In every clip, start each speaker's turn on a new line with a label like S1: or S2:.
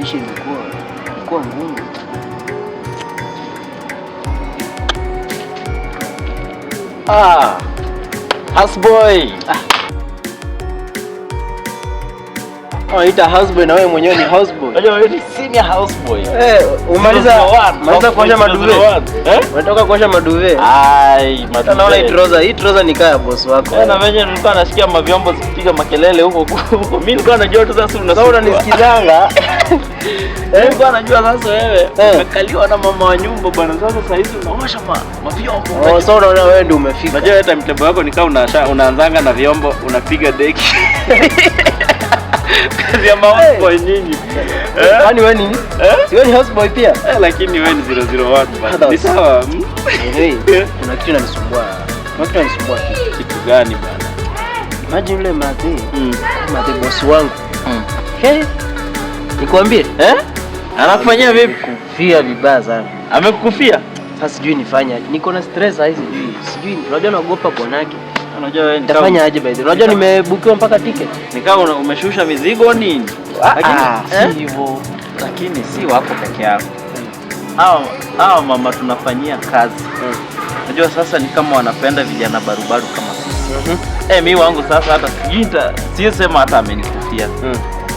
S1: maisha imekuwa ngumu.
S2: Houseboy.
S1: Ita houseboy na wewe mwenyewe ni houseboy.
S2: Unajua wewe ni senior houseboy.
S1: Umaliza kuosha maduve. Unatoka kuosha maduve.
S2: Maduve.
S1: Naona hii trouser ni kaya boss wako.
S2: Na mwenyewe nilikuwa nasikia mavyombo zikipiga makelele huko. Mimi nilikuwa najua tu sasa
S1: unanisikizanga.
S2: Nilikuwa najua sasa wewe umekaliwa na mama wa nyumba bwana. Sasa saa hizi unaosha mavyombo.
S1: So unaona wewe ndio umefika.
S2: Unajua time table yako ni kama unaanzanga na vyombo unapiga deki. Kazi ya houseboy nyinyi.
S1: Kwani wewe nini? Wewe ni houseboy pia?
S2: Lakini wewe ni 001 basi. Ni sawa.
S1: Kuna kitu kinanisumbua.
S2: Kitu gani bwana?
S1: Imagine yule Mathe boss wangu. Nikwambie,
S2: anakufanyia vipi?
S1: Kufia vibaya sana.
S2: Amekufia?
S1: Sasa sijui nifanye aje. Niko na stress hizi sijui. Unajua naogopa bwanake.
S2: Unajua wewe
S1: nitafanya aje by the way? Unajua nimebukiwa mpaka ticket.
S2: Nikao umeshusha mizigo nini?
S1: Lakini si hivyo.
S2: Lakini si wako peke yako. Hao mama tunafanyia kazi. Unajua sasa ni kama wanapenda vijana barubaru kama sisi. Mimi wangu sasa hata sijisema hata amenikufia.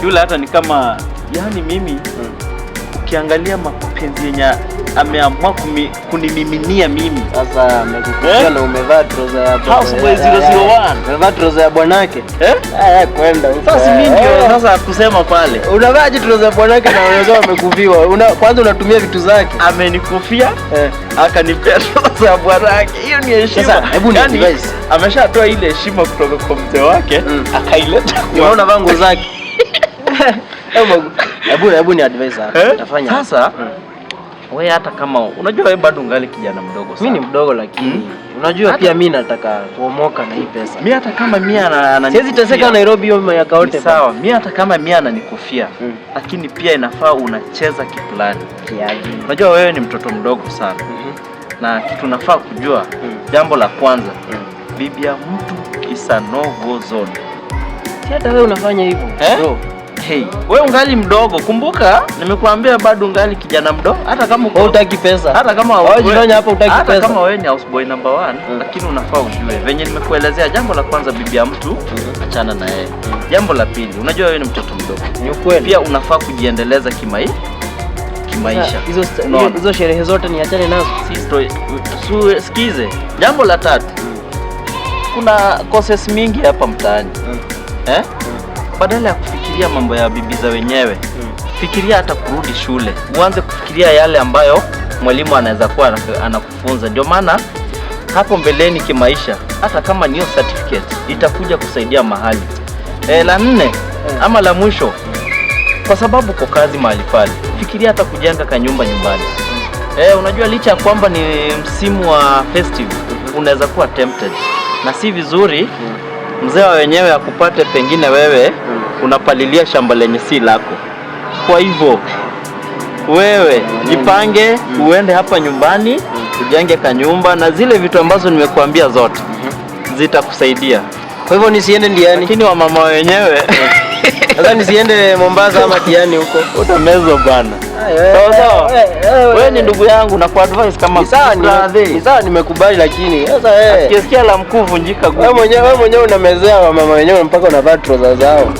S2: Yule hata ni kama yani mimi ukiangalia mapenzi yenye ameamua kunimiminia mimi.
S1: Sasa amekukufia na umevaa trouser ya
S2: houseboy 001.
S1: Umevaa trouser ya bwanake. Kwenda huko.
S2: Sasa mimi ndio sasa kusema pale.
S1: Unavaa je trouser ya bwanake na unaweza umekufiwa. Kwanza unatumia vitu zake.
S2: Amenikufia. Akanipea trouser ya bwanake. Hiyo ni heshima.
S1: Sasa hebu ni advice.
S2: Ameshatoa ile heshima kutoka kwa mzee wake, akaileta.
S1: Unaona vangu zake. Hebu ni advice hapa. Utafanya.
S2: Sasa wewe hata kama unajua wewe bado ungali kijana mdogo sana.
S1: Mimi ni mdogo lakini unajua pia mimi nataka kuomoka na hii pesa.
S2: Mimi hata kama mimi
S1: siwezi teseka Nairobi hiyo miaka yote.
S2: Sawa, mimi hata kama mimi ananikufia, lakini pia inafaa unacheza kiplani. Unajua wewe ni mtoto mdogo sana. Na kitu nafaa kujua, jambo la kwanza, bibi ya mtu is a no go zone.
S1: Si hata wewe unafanya hivyo.
S2: Wewe ungali mdogo. Kumbuka nimekuambia bado ungali kijana mdogo. Hata kama
S1: hutaki pesa.
S2: Hata kama
S1: wewe hapa hutaki pesa.
S2: Hata kama wewe ni houseboy number 1, lakini unafaa ujue venye nimekuelezea, jambo la kwanza bibi ya mtu achana na yeye. Jambo la pili, unajua wewe ni mtoto mdogo.
S1: Ni ukweli.
S2: Pia unafaa kujiendeleza kimaisha.
S1: Hizo sherehe zote niachane nazo.
S2: Sikize. Jambo la tatu, kuna courses mingi hapa mtaani. Badala ya kufikiria mambo ya bibi za wenyewe, fikiria hata kurudi shule. Uanze kufikiria yale ambayo mwalimu anaweza kuwa anakufunza. Ndio maana hapo mbeleni kimaisha, hata kama niyo certificate itakuja kusaidia mahali. La 4 ama la mwisho, kwa sababu kwa kazi mahali pale, fikiria hata kujenga kanyumba nyumbani. Unajua licha ya kwamba ni msimu wa festive, unaweza kuwa tempted. Na si vizuri mzee wa wenyewe akupate pengine wewe unapalilia shamba lenye si lako. Kwa hivyo wewe jipange, uende hapa nyumbani, ujenge kanyumba na zile vitu ambazo nimekuambia zote zitakusaidia.
S1: Kwa hivyo nisiende Ndiani.
S2: Lakini wa mama wenyewe
S1: sasa nisiende Mombasa ama Diani huko.
S2: Utamezwa bwana. Sawa. Wewe ni ndugu yangu na kwa advice kama
S1: ni sawa nimekubali, lakini sasa
S2: ukisikia la mkuu vunjika guu.
S1: Wewe mwenyewe unamezea wa mama wenyewe mpaka unavaa trouser zao.